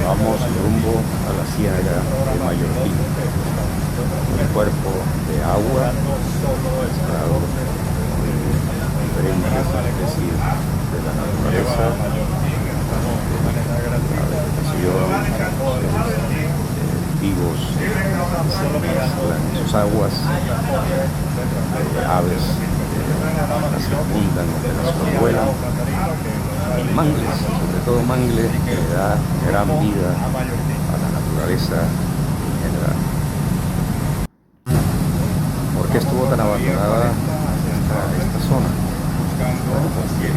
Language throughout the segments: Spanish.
Vamos rumbo a la Ciénaga de Mallorquín, un cuerpo de agua mezclado con diferentes especies de la naturaleza, la vegetación, vivos se mezclan en sus aguas, aves las circundan, que las sobrevuelan, y mangles, sobre todo mangles, que le da gran vida a la naturaleza en general. ¿Por qué estuvo tan abandonada esta zona? Bueno, porque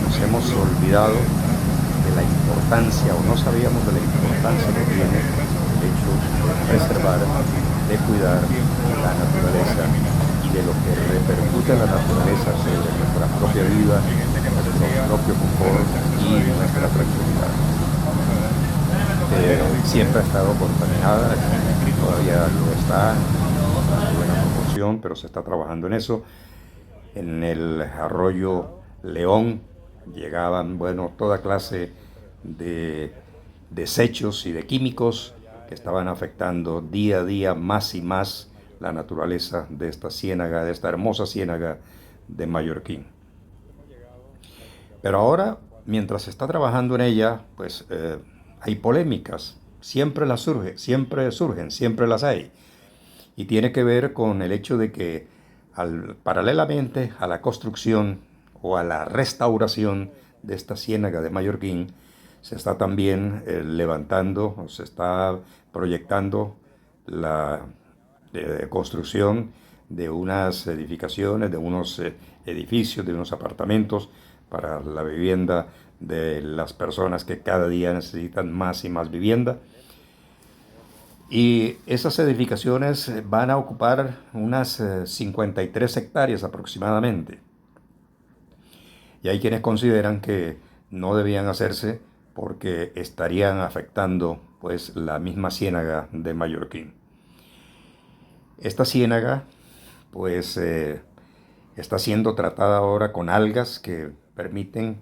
nos hemos olvidado de la importancia, o no sabíamos de la importancia que tiene el hecho de preservar, de cuidar la naturaleza y de lo que repercute la naturaleza sobre nuestra propia vida, nuestro propio confort y nuestra tranquilidad. Siempre ha estado contaminada, todavía lo está en buena proporción, pero se está trabajando en eso. En el arroyo León llegaban, bueno, toda clase de desechos y de químicos que estaban afectando día a día más y más la naturaleza de esta ciénaga, de esta hermosa ciénaga de Mallorquín. Pero ahora, mientras se está trabajando en ella, pues hay polémicas, siempre surgen, siempre las hay. Y tiene que ver con el hecho de que paralelamente a la construcción o a la restauración de esta ciénaga de Mallorquín, se está también levantando, o se está proyectando la construcción de unas edificaciones, de unos edificios, de unos apartamentos para la vivienda de las personas que cada día necesitan más y más vivienda. Y esas edificaciones van a ocupar unas 53 hectáreas aproximadamente. Y hay quienes consideran que no debían hacerse porque estarían afectando pues la misma ciénaga de Mallorquín. Esta ciénaga pues está siendo tratada ahora con algas que permiten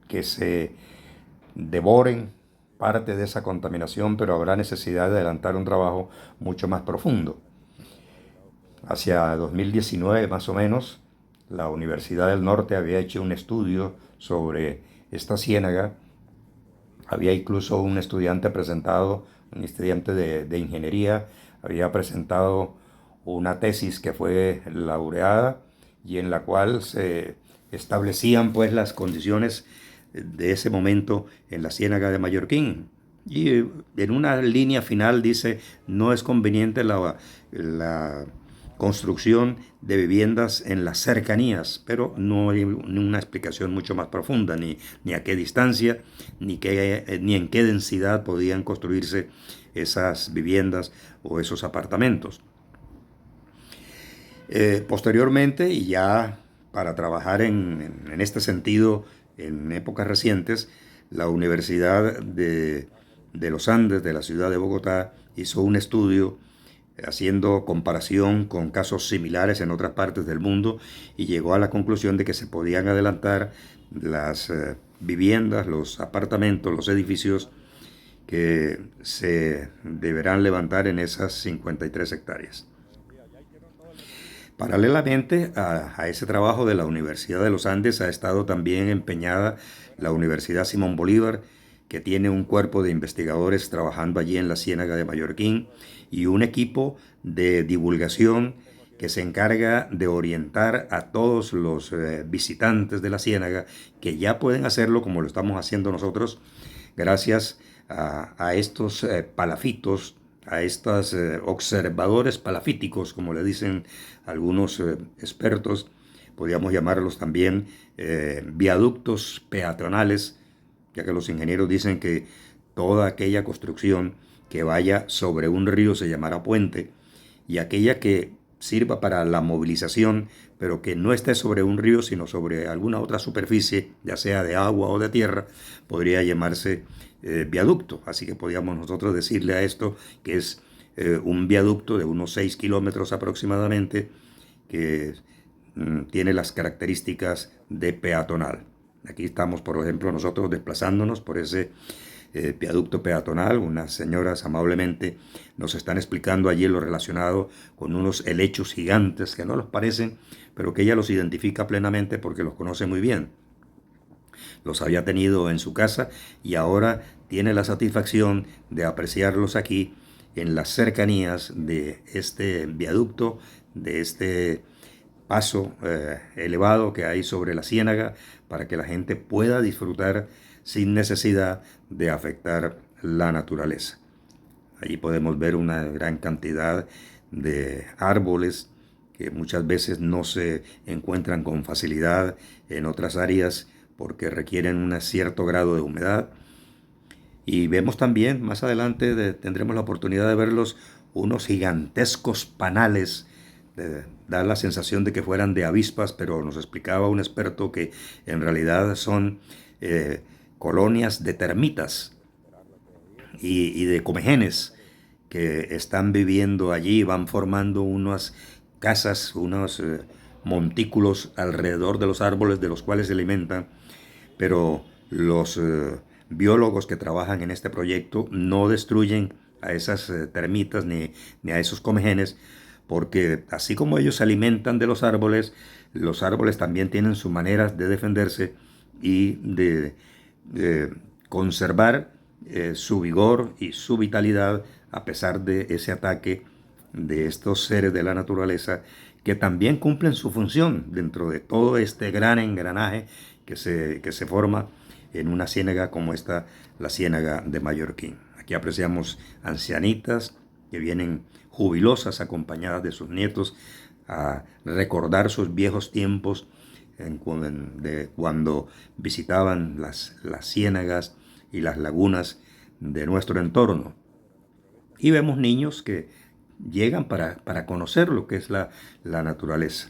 que se devoren parte de esa contaminación, pero habrá necesidad de adelantar un trabajo mucho más profundo. Hacia 2019 más o menos, la Universidad del Norte había hecho un estudio sobre esta ciénaga. Había incluso un estudiante presentado, un estudiante de ingeniería, había presentado una tesis que fue laureada y en la cual se establecían pues las condiciones de ese momento en la ciénaga de Mallorquín. Y en una línea final dice, no es conveniente la construcción de viviendas en las cercanías, pero no hay una explicación mucho más profunda, ni a qué distancia, ni en qué densidad podían construirse esas viviendas o esos apartamentos. Posteriormente, y ya para trabajar en este sentido en épocas recientes, la Universidad de los Andes de la ciudad de Bogotá hizo un estudio haciendo comparación con casos similares en otras partes del mundo y llegó a la conclusión de que se podían adelantar las viviendas, los apartamentos, los edificios que se deberán levantar en esas 53 hectáreas. Paralelamente a ese trabajo de la Universidad de los Andes ha estado también empeñada la Universidad Simón Bolívar, que tiene un cuerpo de investigadores trabajando allí en la Ciénaga de Mallorquín y un equipo de divulgación que se encarga de orientar a todos los visitantes de la Ciénaga, que ya pueden hacerlo como lo estamos haciendo nosotros, gracias a estos palafitos, a estos observadores palafíticos, como le dicen algunos expertos, podríamos llamarlos también viaductos peatonales, ya que los ingenieros dicen que toda aquella construcción que vaya sobre un río se llamará puente, y aquella que sirva para la movilización, pero que no esté sobre un río, sino sobre alguna otra superficie, ya sea de agua o de tierra, podría llamarse viaducto. Así que podríamos nosotros decirle a esto que es un viaducto de unos 6 kilómetros aproximadamente, que tiene las características de peatonal. Aquí estamos, por ejemplo, nosotros desplazándonos por ese viaducto peatonal. Unas señoras amablemente nos están explicando allí lo relacionado con unos helechos gigantes que no los parecen, pero que ella los identifica plenamente porque los conoce muy bien. Los había tenido en su casa y ahora tiene la satisfacción de apreciarlos aquí en las cercanías de este viaducto, de este paso elevado que hay sobre la ciénaga, para que la gente pueda disfrutar sin necesidad de afectar la naturaleza. Allí podemos ver una gran cantidad de árboles que muchas veces no se encuentran con facilidad en otras áreas porque requieren un cierto grado de humedad. Y vemos también, más adelante tendremos la oportunidad de verlos, unos gigantescos panales. Da la sensación de que fueran de avispas, pero nos explicaba un experto que en realidad son colonias de termitas y de comejenes que están viviendo allí, van formando unas casas, unos montículos alrededor de los árboles de los cuales se alimentan, pero los biólogos que trabajan en este proyecto no destruyen a esas termitas ni a esos comejenes, porque así como ellos se alimentan de los árboles también tienen su manera de defenderse y de conservar su vigor y su vitalidad a pesar de ese ataque de estos seres de la naturaleza que también cumplen su función dentro de todo este gran engranaje que se forma en una ciénaga como esta, la ciénaga de Mallorquín. Aquí apreciamos ancianitas que vienen jubilosas acompañadas de sus nietos a recordar sus viejos tiempos de cuando visitaban las ciénagas y las lagunas de nuestro entorno. Y vemos niños que llegan para conocer lo que es la naturaleza.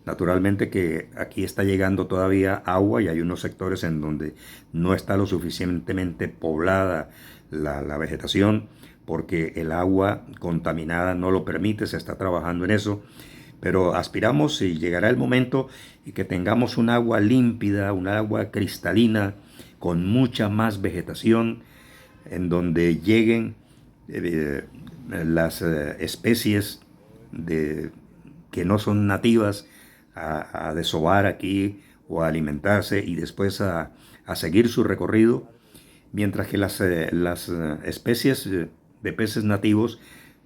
Naturalmente que aquí está llegando todavía agua y hay unos sectores en donde no está lo suficientemente poblada la vegetación porque el agua contaminada no lo permite, se está trabajando en eso, pero aspiramos y llegará el momento y que tengamos un agua límpida, un agua cristalina, con mucha más vegetación, en donde lleguen las especies que no son nativas a desovar aquí o a alimentarse y después a seguir su recorrido, mientras que las especies de peces nativos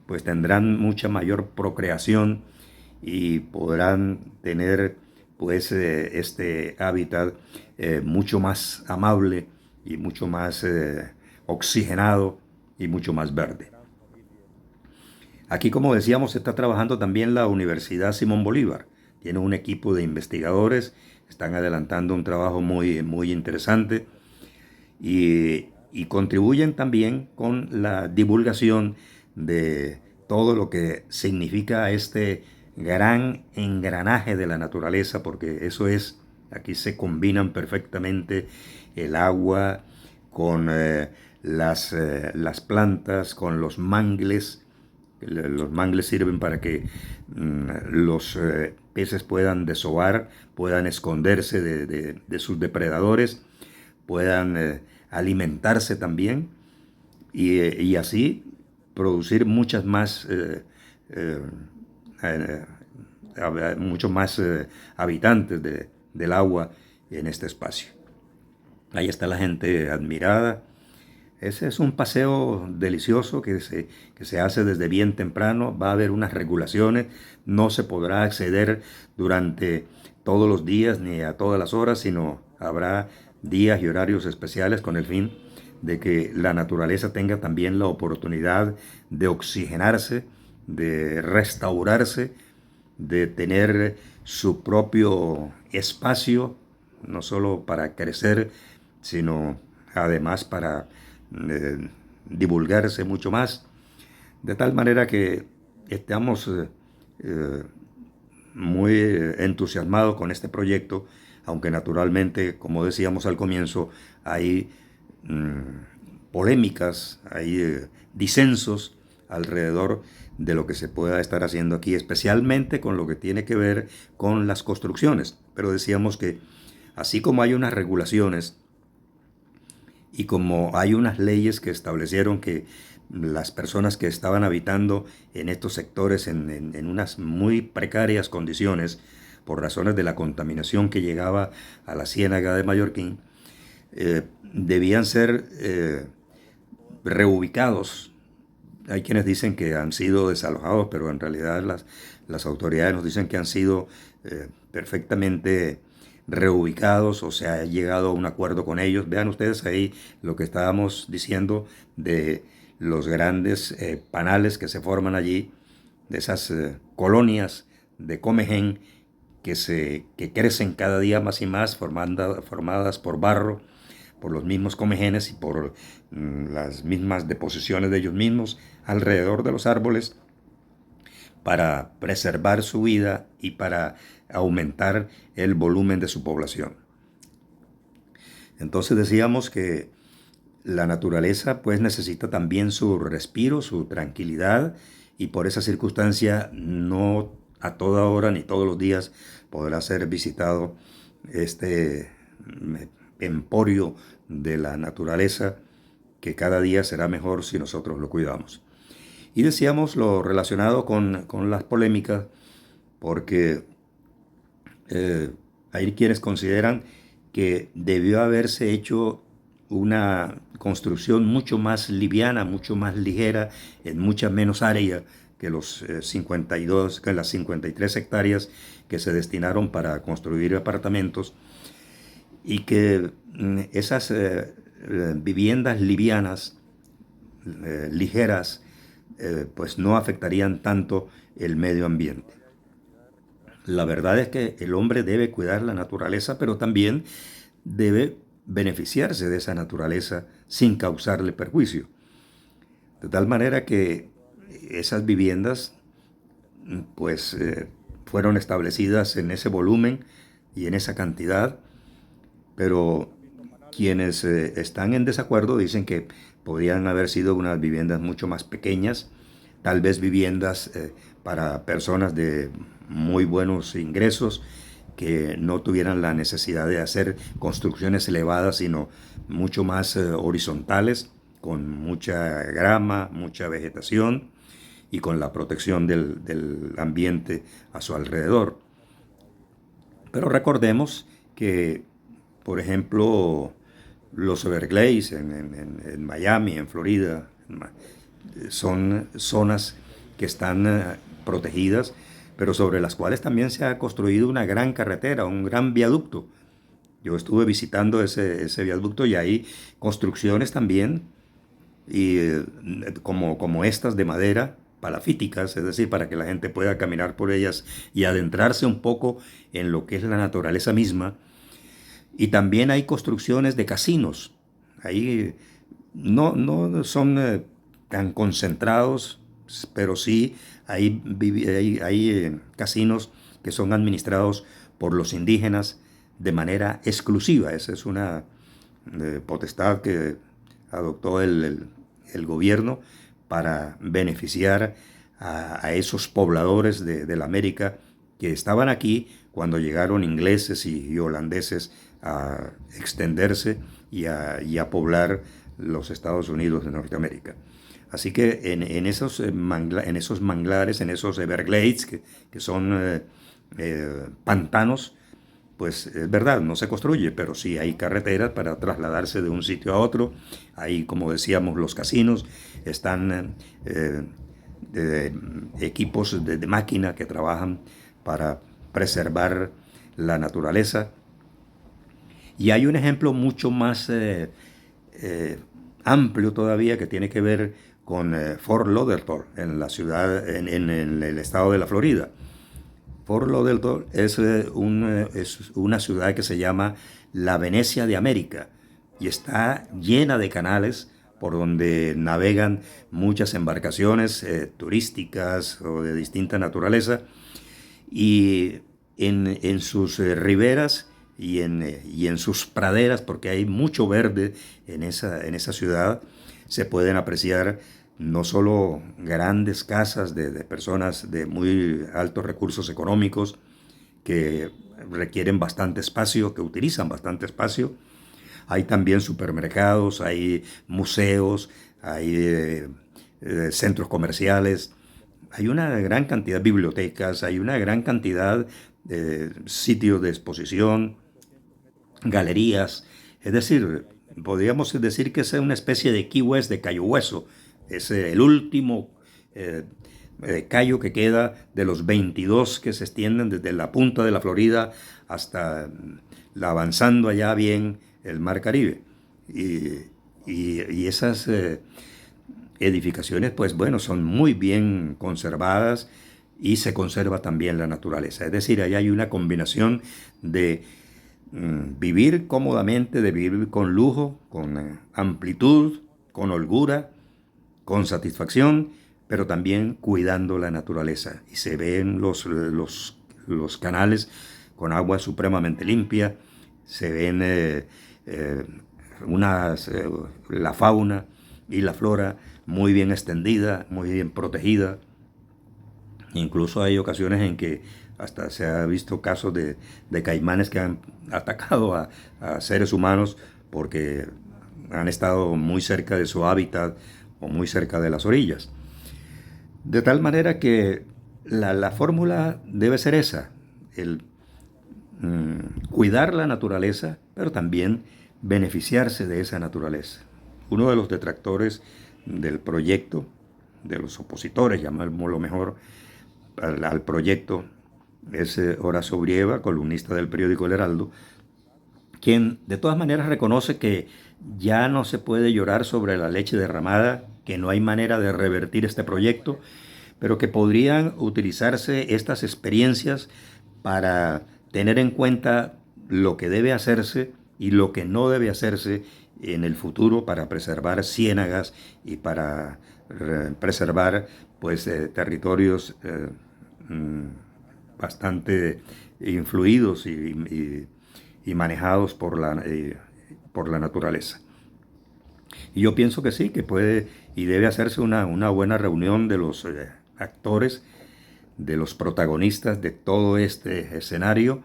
pues tendrán mucha mayor procreación y podrán tener pues este hábitat mucho más amable y mucho más oxigenado y mucho más verde. Aquí, como decíamos, está trabajando también la Universidad Simón Bolívar. Tiene un equipo de investigadores, están adelantando un trabajo muy interesante y contribuyen también con la divulgación de todo lo que significa este gran engranaje de la naturaleza, porque eso es, aquí se combinan perfectamente el agua con las plantas, con los mangles. Los mangles sirven para que los peces puedan desovar, puedan esconderse de sus depredadores, puedan alimentarse también y así producir muchas más, muchos más habitantes del agua en este espacio. Ahí está la gente admirada. Ese es un paseo delicioso que se hace desde bien temprano. Va a haber unas regulaciones. No se podrá acceder durante todos los días ni a todas las horas, sino habrá días y horarios especiales con el fin de que la naturaleza tenga también la oportunidad de oxigenarse, de restaurarse, de tener su propio espacio, no solo para crecer, sino además para divulgarse mucho más, de tal manera que estamos muy entusiasmados con este proyecto, aunque naturalmente, como decíamos al comienzo, hay polémicas, hay disensos alrededor de lo que se pueda estar haciendo aquí, especialmente con lo que tiene que ver con las construcciones. Pero decíamos que así como hay unas regulaciones Y como hay unas leyes que establecieron que las personas que estaban habitando en estos sectores en unas muy precarias condiciones, por razones de la contaminación que llegaba a la ciénaga de Mallorquín, debían ser reubicados. Hay quienes dicen que han sido desalojados, pero en realidad las autoridades nos dicen que han sido perfectamente reubicados, o se ha llegado a un acuerdo con ellos. Vean ustedes ahí lo que estábamos diciendo de los grandes panales que se forman allí, de esas colonias de Comején que crecen cada día más y más, formadas por barro, por los mismos comejenes y por las mismas deposiciones de ellos mismos alrededor de los árboles, para preservar su vida y para aumentar el volumen de su población. Entonces decíamos que la naturaleza pues necesita también su respiro, su tranquilidad, y por esa circunstancia no a toda hora ni todos los días podrá ser visitado este emporio de la naturaleza, que cada día será mejor si nosotros lo cuidamos. Y decíamos lo relacionado con las polémicas, porque hay quienes consideran que debió haberse hecho una construcción mucho más liviana, mucho más ligera, en mucha menos área que que las 53 hectáreas que se destinaron para construir apartamentos, y que esas viviendas livianas, ligeras, pues no afectarían tanto el medio ambiente. La verdad es que el hombre debe cuidar la naturaleza, pero también debe beneficiarse de esa naturaleza sin causarle perjuicio. De tal manera que esas viviendas pues fueron establecidas en ese volumen y en esa cantidad, pero quienes están en desacuerdo dicen que podrían haber sido unas viviendas mucho más pequeñas, tal vez viviendas para personas de muy buenos ingresos, que no tuvieran la necesidad de hacer construcciones elevadas, sino mucho más horizontales, con mucha grama, mucha vegetación y con la protección del ambiente a su alrededor. Pero recordemos que, por ejemplo, los Everglades en Miami, en Florida, son zonas que están protegidas, pero sobre las cuales también se ha construido una gran carretera, un gran viaducto. Yo estuve visitando ese viaducto y hay construcciones también, y como estas de madera, palafíticas, es decir, para que la gente pueda caminar por ellas y adentrarse un poco en lo que es la naturaleza misma. Y también hay construcciones de casinos. Ahí no son tan concentrados, pero sí hay casinos que son administrados por los indígenas de manera exclusiva. Esa es una potestad que adoptó el gobierno para beneficiar a esos pobladores de la América que estaban aquí cuando llegaron ingleses y holandeses a extenderse y a poblar los Estados Unidos de Norteamérica. Así que en esos manglares, en esos Everglades, que son pantanos, pues es verdad, no se construye, pero sí hay carreteras para trasladarse de un sitio a otro. Ahí, como decíamos, los casinos, están equipos de máquina que trabajan para preservar la naturaleza. Y hay un ejemplo mucho más amplio todavía, que tiene que ver con Fort Lauderdale, en la ciudad, en el estado de la Florida. Fort Lauderdale es una ciudad que se llama la Venecia de América, y está llena de canales por donde navegan muchas embarcaciones turísticas o de distinta naturaleza, y en sus riberas y en sus praderas, porque hay mucho verde en esa ciudad, se pueden apreciar no solo grandes casas de personas de muy altos recursos económicos, que requieren bastante espacio, que utilizan bastante espacio, Hay también supermercados, hay museos, hay centros comerciales, hay una gran cantidad de bibliotecas, hay una gran cantidad de sitios de exposición, galerías. Es decir, podríamos decir que es una especie de Key West de Cayo Hueso. Es el último eh, callo que queda de los 22 que se extienden desde la punta de la Florida hasta avanzando allá bien el Mar Caribe. Y esas edificaciones, pues bueno, son muy bien conservadas y se conserva también la naturaleza. Es decir, ahí hay una combinación de vivir cómodamente, de vivir con lujo, con amplitud, con holgura, con satisfacción, pero también cuidando la naturaleza. Y se ven los canales con agua supremamente limpia, se ven la fauna y la flora muy bien extendida, muy bien protegida. Incluso hay ocasiones en que hasta se ha visto casos de caimanes que han atacado a seres humanos porque han estado muy cerca de su hábitat o muy cerca de las orillas. De tal manera que la fórmula debe ser esa, el cuidar la naturaleza, pero también beneficiarse de esa naturaleza. Uno de los detractores del proyecto, de los opositores, llamémoslo mejor, al proyecto, es Horacio Brieva, columnista del periódico El Heraldo, quien de todas maneras reconoce que ya no se puede llorar sobre la leche derramada, que no hay manera de revertir este proyecto, pero que podrían utilizarse estas experiencias para tener en cuenta lo que debe hacerse y lo que no debe hacerse en el futuro para preservar ciénagas y para preservar pues territorios bastante influidos y manejados por la naturaleza. Y yo pienso que sí, que puede y debe hacerse una buena reunión de los actores, de los protagonistas de todo este escenario,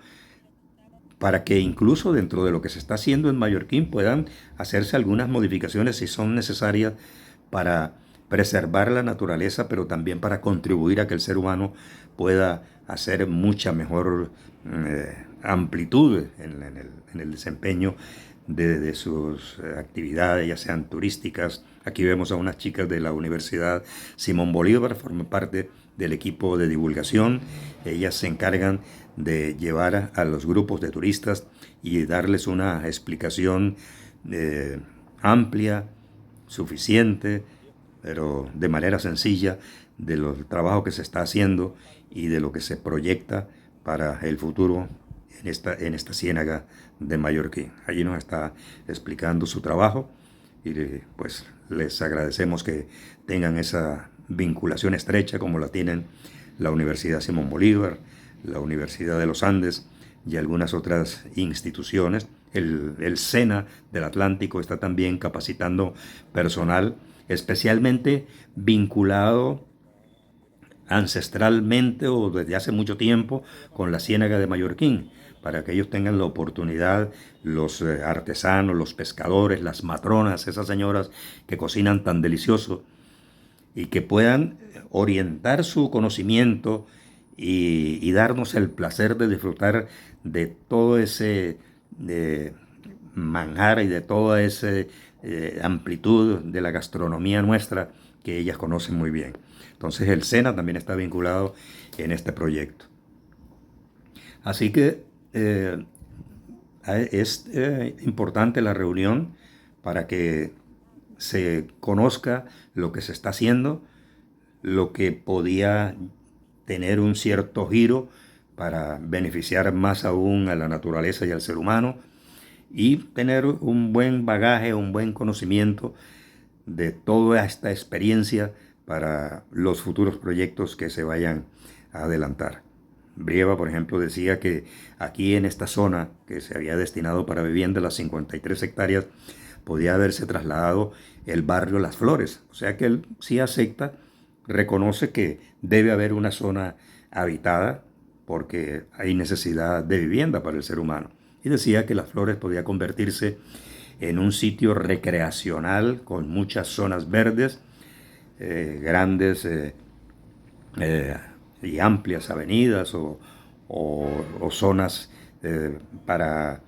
para que incluso dentro de lo que se está haciendo en Mallorquín puedan hacerse algunas modificaciones si son necesarias para preservar la naturaleza, pero también para contribuir a que el ser humano pueda hacer mucha mejor amplitud en el desempeño de sus actividades, ya sean turísticas. Aquí vemos a unas chicas de la Universidad Simón Bolívar, forman parte del equipo de divulgación. Ellas se encargan de llevar a los grupos de turistas y darles una explicación amplia, suficiente, pero de manera sencilla, del trabajo que se está haciendo y de lo que se proyecta para el futuro en esta ciénaga de Mallorquín. Allí nos está explicando su trabajo y pues les agradecemos que tengan esa vinculación estrecha como la tienen la Universidad Simón Bolívar, la Universidad de los Andes y algunas otras instituciones. El SENA del Atlántico está también capacitando personal especialmente vinculado ancestralmente o desde hace mucho tiempo con la ciénaga de Mallorquín, para que ellos tengan la oportunidad, los artesanos, los pescadores, las matronas, esas señoras que cocinan tan delicioso, y que puedan orientar su conocimiento y darnos el placer de disfrutar de todo ese manjar y de toda esa amplitud de la gastronomía nuestra que ellas conocen muy bien. Entonces el SENA también está vinculado en este proyecto. Así que es importante la reunión para que se conozca lo que se está haciendo, lo que podía tener un cierto giro para beneficiar más aún a la naturaleza y al ser humano, y tener un buen bagaje, un buen conocimiento de toda esta experiencia para los futuros proyectos que se vayan a adelantar. Brieva, por ejemplo, decía que aquí en esta zona que se había destinado para vivienda, las 53 hectáreas, podía haberse trasladado el barrio Las Flores. O sea que él sí acepta, reconoce que debe haber una zona habitada porque hay necesidad de vivienda para el ser humano. Y decía que Las Flores podía convertirse en un sitio recreacional con muchas zonas verdes, grandes y amplias avenidas o zonas para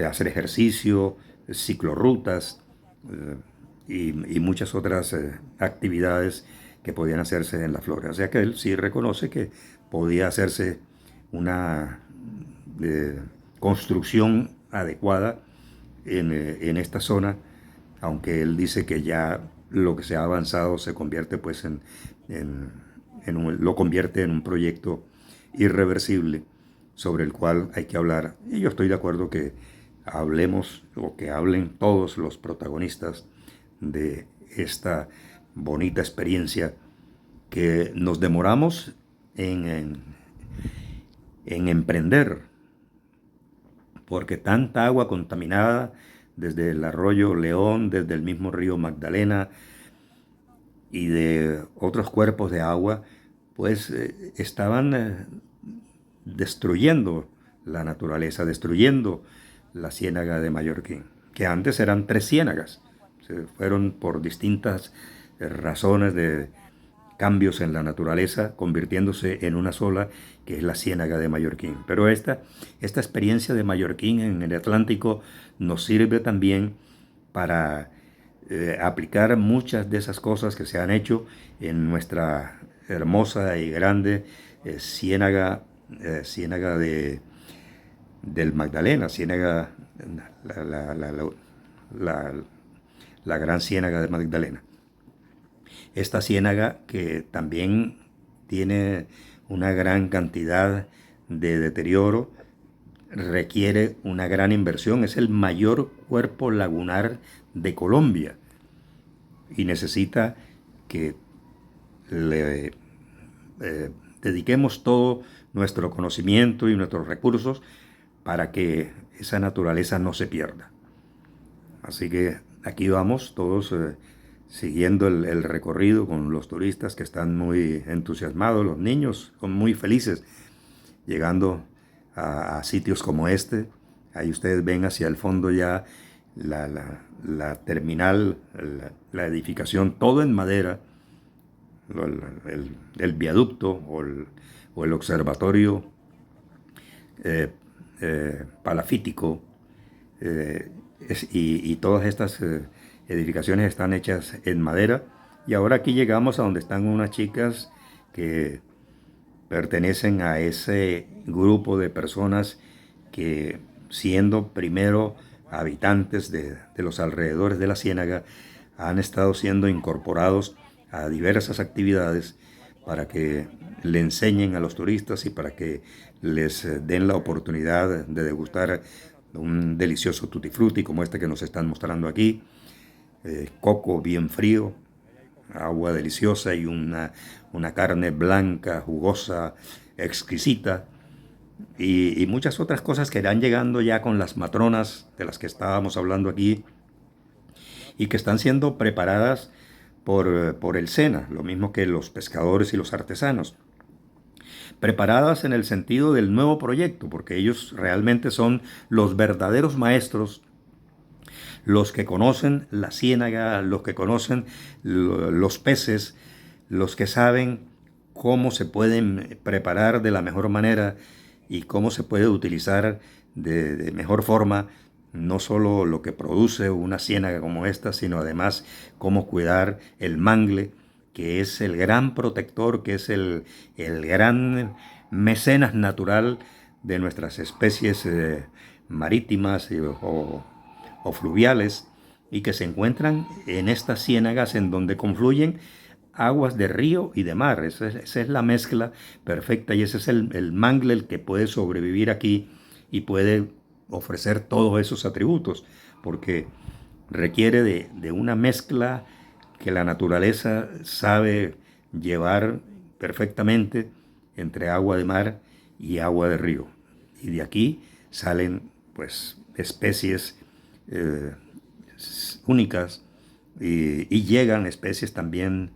hacer ejercicio, ciclorrutas y muchas otras actividades que podían hacerse en la flora. O sea que él sí reconoce que podía hacerse una construcción adecuada en esta zona, aunque él dice que ya lo que se ha avanzado se convierte pues lo convierte en un proyecto irreversible sobre el cual hay que hablar. Y yo estoy de acuerdo que hablemos o que hablen todos los protagonistas de esta bonita experiencia que nos demoramos en emprender, porque tanta agua contaminada desde el arroyo León, desde el mismo río Magdalena y de otros cuerpos de agua, pues estaban destruyendo la naturaleza, destruyendo la ciénaga de Mallorquín, que antes eran 3 ciénagas. Se fueron por distintas razones de cambios en la naturaleza, convirtiéndose en una sola, que es la ciénaga de Mallorquín. Pero esta experiencia de Mallorquín en el Atlántico nos sirve también para aplicar muchas de esas cosas que se han hecho en nuestra hermosa y grande ciénaga del Magdalena, ciénaga, la, la gran ciénaga de Magdalena. Esta ciénaga que también tiene una gran cantidad de deterioro, requiere una gran inversión, es el mayor cuerpo lagunar de Colombia y necesita que le dediquemos todo nuestro conocimiento y nuestros recursos para que esa naturaleza no se pierda. Así que aquí vamos todos siguiendo el recorrido con los turistas que están muy entusiasmados, los niños son muy felices llegando a sitios como este. Ahí ustedes ven hacia el fondo ya la terminal, la edificación, todo en madera, el viaducto o el observatorio palafítico, y todas estas edificaciones están hechas en madera. Y ahora aquí llegamos a donde están unas chicas que pertenecen a ese grupo de personas que, siendo primero habitantes de los alrededores de la ciénaga, han estado siendo incorporados a diversas actividades para que le enseñen a los turistas y para que les den la oportunidad de degustar un delicioso tutti frutti como este que nos están mostrando aquí, coco bien frío, agua deliciosa y una carne blanca, jugosa, exquisita, y muchas otras cosas que irán llegando ya con las matronas de las que estábamos hablando aquí y que están siendo preparadas por el SENA, lo mismo que los pescadores y los artesanos. Preparadas en el sentido del nuevo proyecto, porque ellos realmente son los verdaderos maestros, los que conocen la ciénaga, los que conocen los peces, los que saben cómo se pueden preparar de la mejor manera y cómo se puede utilizar de mejor forma no solo lo que produce una ciénaga como esta, sino además cómo cuidar el mangle, que es el gran protector, que es el gran mecenas natural de nuestras especies marítimas o fluviales, y que se encuentran en estas ciénagas en donde confluyen aguas de río y de mar. Esa es la mezcla perfecta y ese es el mangle el que puede sobrevivir aquí y puede ofrecer todos esos atributos, porque requiere de una mezcla que la naturaleza sabe llevar perfectamente entre agua de mar y agua de río. Y de aquí salen pues especies únicas y llegan especies también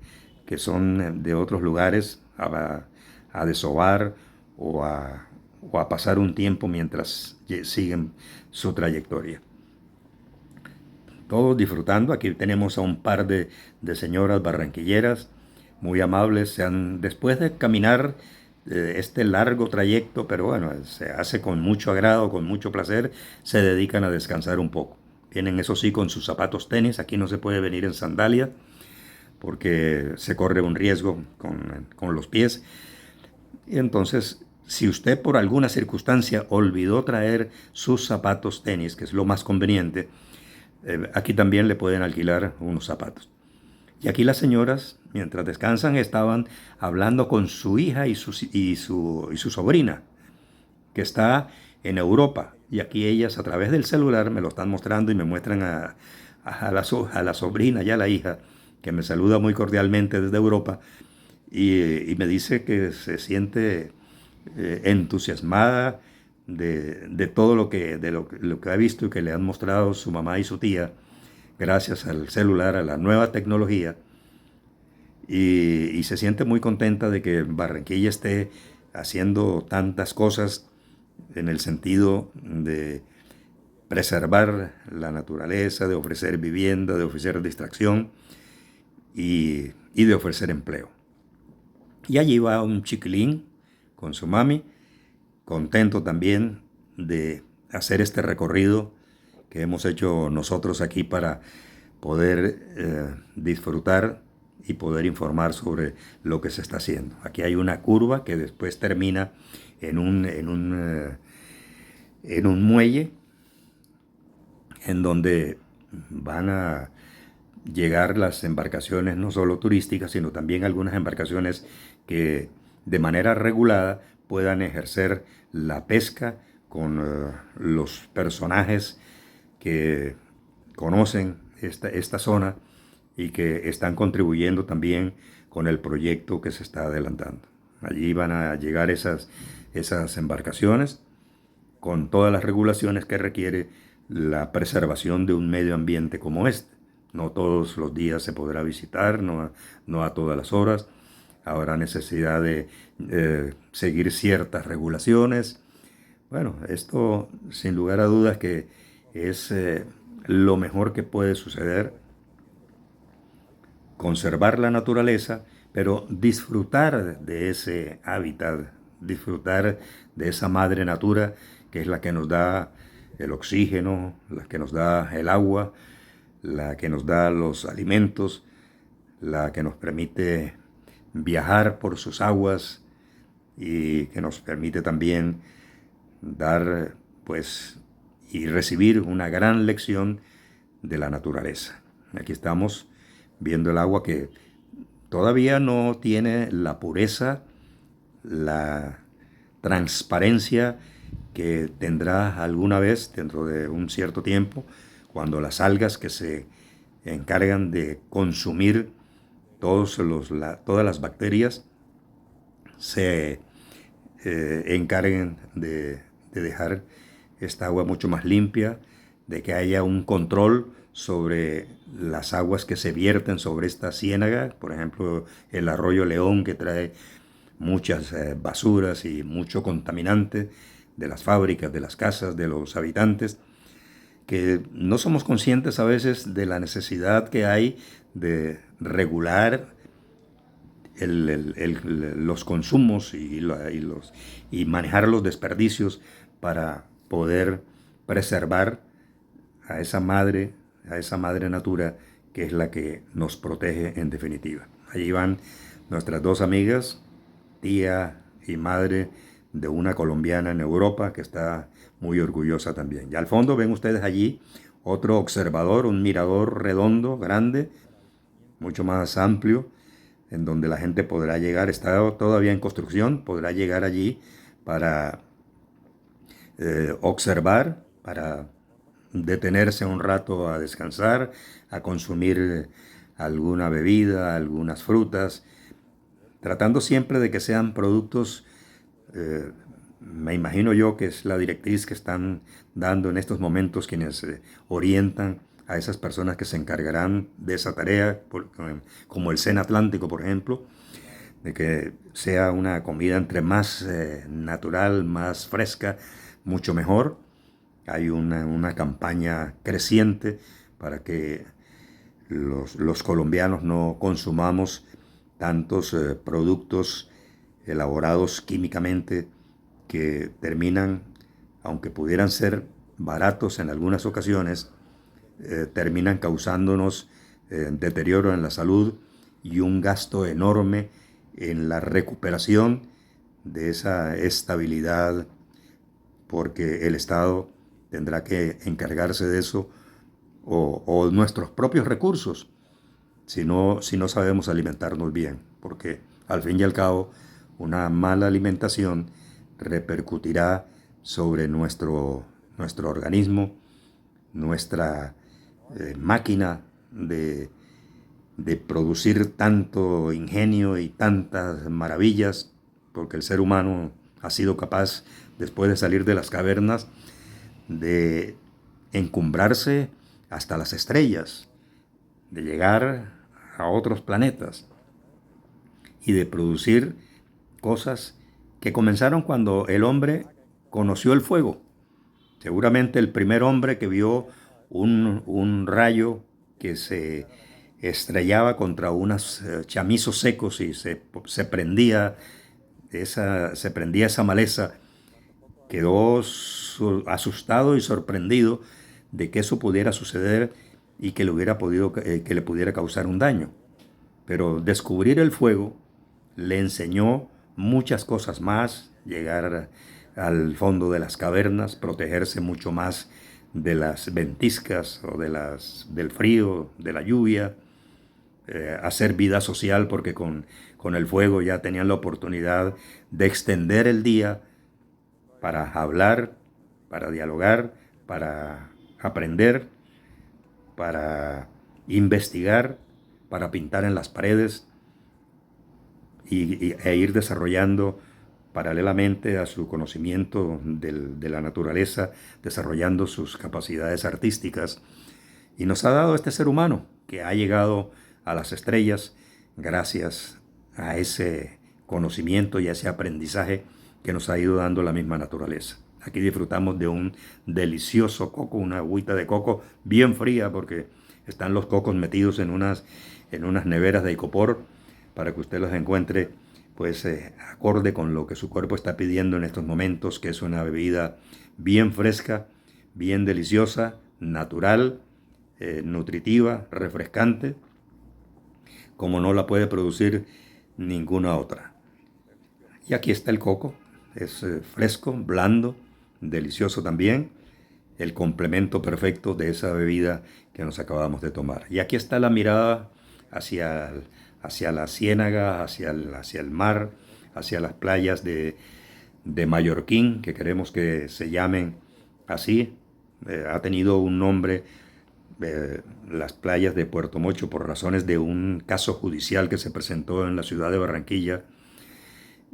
que son de otros lugares a desovar o a pasar un tiempo mientras siguen su trayectoria. todos disfrutando. Aquí tenemos a un par de señoras barranquilleras muy amables. Después de caminar este largo trayecto, pero bueno, se hace con mucho agrado, con mucho placer, se dedican a descansar un poco. Vienen, eso sí, con sus zapatos tenis. Aquí no se puede venir en sandalia porque se corre un riesgo con los pies. Y entonces, si usted por alguna circunstancia olvidó traer sus zapatos tenis, que es lo más conveniente, aquí también le pueden alquilar unos zapatos. Y aquí las señoras, mientras descansan, estaban hablando con su hija y su sobrina, que está en Europa. Y aquí ellas a través del celular me lo están mostrando y me muestran a la sobrina y a la hija, que me saluda muy cordialmente desde Europa y me dice que se siente entusiasmada de todo lo que ha visto y que le han mostrado su mamá y su tía gracias al celular, a la nueva tecnología, y se siente muy contenta de que Barranquilla esté haciendo tantas cosas en el sentido de preservar la naturaleza, de ofrecer vivienda, de ofrecer distracción y de ofrecer empleo. Y allí va un chiquilín con su mami, contento también de hacer este recorrido que hemos hecho nosotros aquí para poder disfrutar y poder informar sobre lo que se está haciendo. Aquí hay una curva que después termina en un muelle en donde van a llegar las embarcaciones no solo turísticas, sino también algunas embarcaciones que de manera regulada puedan ejercer la pesca con los personajes que conocen esta zona y que están contribuyendo también con el proyecto que se está adelantando. Allí van a llegar esas embarcaciones con todas las regulaciones que requiere la preservación de un medio ambiente como este. No todos los días se podrá visitar, no a todas las horas. Habrá necesidad de seguir ciertas regulaciones. Bueno, esto sin lugar a dudas que es lo mejor que puede suceder, conservar la naturaleza, pero disfrutar de ese hábitat, disfrutar de esa madre natura que es la que nos da el oxígeno, la que nos da el agua, la que nos da los alimentos, la que nos permite viajar por sus aguas y que nos permite también dar, pues, y recibir una gran lección de la naturaleza. Aquí estamos viendo el agua que todavía no tiene la pureza, la transparencia que tendrá alguna vez dentro de un cierto tiempo, cuando las algas que se encargan de consumir todas las bacterias se encarguen de dejar esta agua mucho más limpia, de que haya un control sobre las aguas que se vierten sobre esta ciénaga, por ejemplo el arroyo León, que trae muchas basuras y mucho contaminante de las fábricas, de las casas, de los habitantes, que no somos conscientes a veces de la necesidad que hay de regular los consumos y manejar los desperdicios para poder preservar a esa madre natura que es la que nos protege en definitiva. Allí van nuestras dos amigas, tía y madre de una colombiana en Europa que está muy orgullosa también. Y al fondo ven ustedes allí otro observador, un mirador redondo, grande, mucho más amplio, en donde la gente podrá llegar, está todavía en construcción, podrá llegar allí para observar, para detenerse un rato a descansar, a consumir alguna bebida, algunas frutas, tratando siempre de que sean productos, me imagino yo que es la directriz que están dando en estos momentos quienes orientan a esas personas que se encargarán de esa tarea, como el SENA Atlántico, por ejemplo, de que sea una comida entre más natural, más fresca, mucho mejor. Hay una campaña creciente para que los colombianos no consumamos tantos productos elaborados químicamente que terminan, aunque pudieran ser baratos en algunas ocasiones, terminan causándonos deterioro en la salud y un gasto enorme en la recuperación de esa estabilidad, porque el Estado tendrá que encargarse de eso, o nuestros propios recursos, si no sabemos alimentarnos bien, porque al fin y al cabo una mala alimentación repercutirá sobre nuestro organismo, nuestra máquina de producir tanto ingenio y tantas maravillas, porque el ser humano ha sido capaz, después de salir de las cavernas, de encumbrarse hasta las estrellas, de llegar a otros planetas y de producir cosas que comenzaron cuando el hombre conoció el fuego. Seguramente el primer hombre que vio un rayo que se estrellaba contra unos chamizos secos y se prendía esa maleza, quedó asustado y sorprendido de que eso pudiera suceder y que le pudiera causar un daño. Pero descubrir el fuego le enseñó muchas cosas más: llegar al fondo de las cavernas, protegerse mucho más de las ventiscas o del frío, de la lluvia, hacer vida social, porque con el fuego ya tenían la oportunidad de extender el día para hablar, para dialogar, para aprender, para investigar, para pintar en las paredes e ir desarrollando paralelamente a su conocimiento de la naturaleza, desarrollando sus capacidades artísticas. Y nos ha dado este ser humano que ha llegado a las estrellas gracias a ese conocimiento y a ese aprendizaje que nos ha ido dando la misma naturaleza. Aquí disfrutamos de un delicioso coco, una agüita de coco bien fría, porque están los cocos metidos en unas neveras de icopor, para que usted los encuentre pues acorde con lo que su cuerpo está pidiendo en estos momentos, que es una bebida bien fresca, bien deliciosa, natural, nutritiva, refrescante, como no la puede producir ninguna otra. Y aquí está el coco, es fresco, blando, delicioso también, el complemento perfecto de esa bebida que nos acabamos de tomar. Y aquí está la mirada hacia la ciénaga, hacia el mar, hacia las playas de Mallorquín, que queremos que se llamen así. Ha tenido un nombre, las playas de Puerto Mocho, por razones de un caso judicial que se presentó en la ciudad de Barranquilla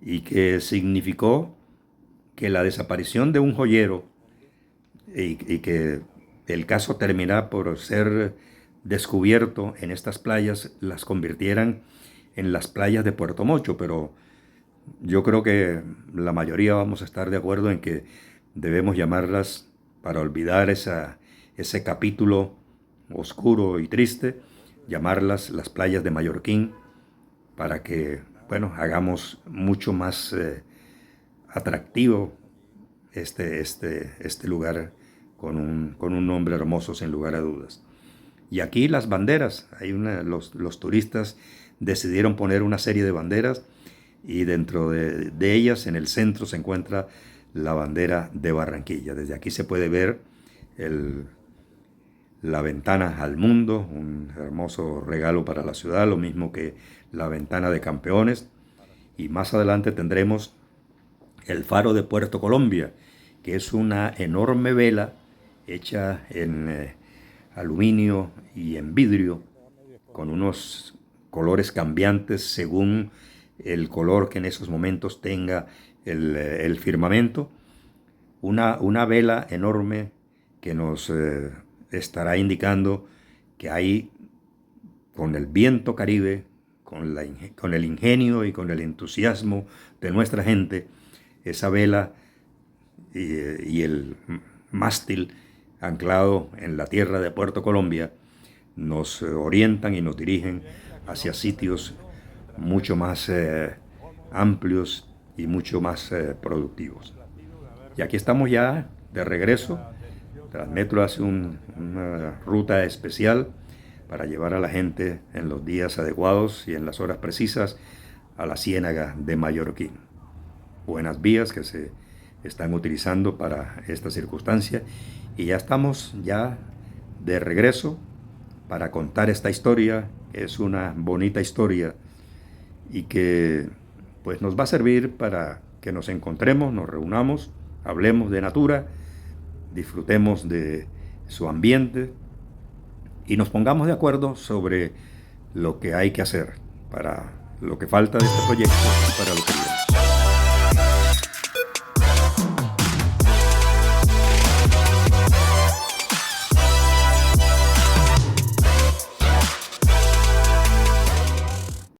y que significó que la desaparición de un joyero y que el caso terminara por ser descubierto en estas playas, las convirtieran en las playas de Puerto Mocho. Pero yo creo que la mayoría vamos a estar de acuerdo en que debemos llamarlas, para olvidar ese capítulo oscuro y triste, llamarlas las playas de Mallorquín, para que, bueno, hagamos mucho más atractivo este lugar con un nombre hermoso, sin lugar a dudas. Y aquí las banderas, los turistas decidieron poner una serie de banderas, y dentro de ellas, en el centro, se encuentra la bandera de Barranquilla. Desde aquí se puede ver la ventana al mundo, un hermoso regalo para la ciudad, lo mismo que la ventana de Campeones. Y más adelante tendremos el faro de Puerto Colombia, que es una enorme vela hecha en aluminio y en vidrio, con unos colores cambiantes según el color que en esos momentos tenga el firmamento. Una vela enorme que nos estará indicando que hay, con el viento caribe, con el ingenio y con el entusiasmo de nuestra gente, esa vela y el mástil anclado en la tierra de Puerto Colombia, nos orientan y nos dirigen hacia sitios mucho más amplios y mucho más productivos. Y aquí estamos ya de regreso. Transmetro hace una ruta especial para llevar a la gente en los días adecuados y en las horas precisas a la Ciénaga de Mallorquín. Buenas vías que se están utilizando para esta circunstancia, y ya estamos ya de regreso para contar esta historia, que es una bonita historia y que pues nos va a servir para que nos encontremos, nos reunamos, hablemos de Natura, disfrutemos de su ambiente y nos pongamos de acuerdo sobre lo que hay que hacer para lo que falta de este proyecto y para lo que viene.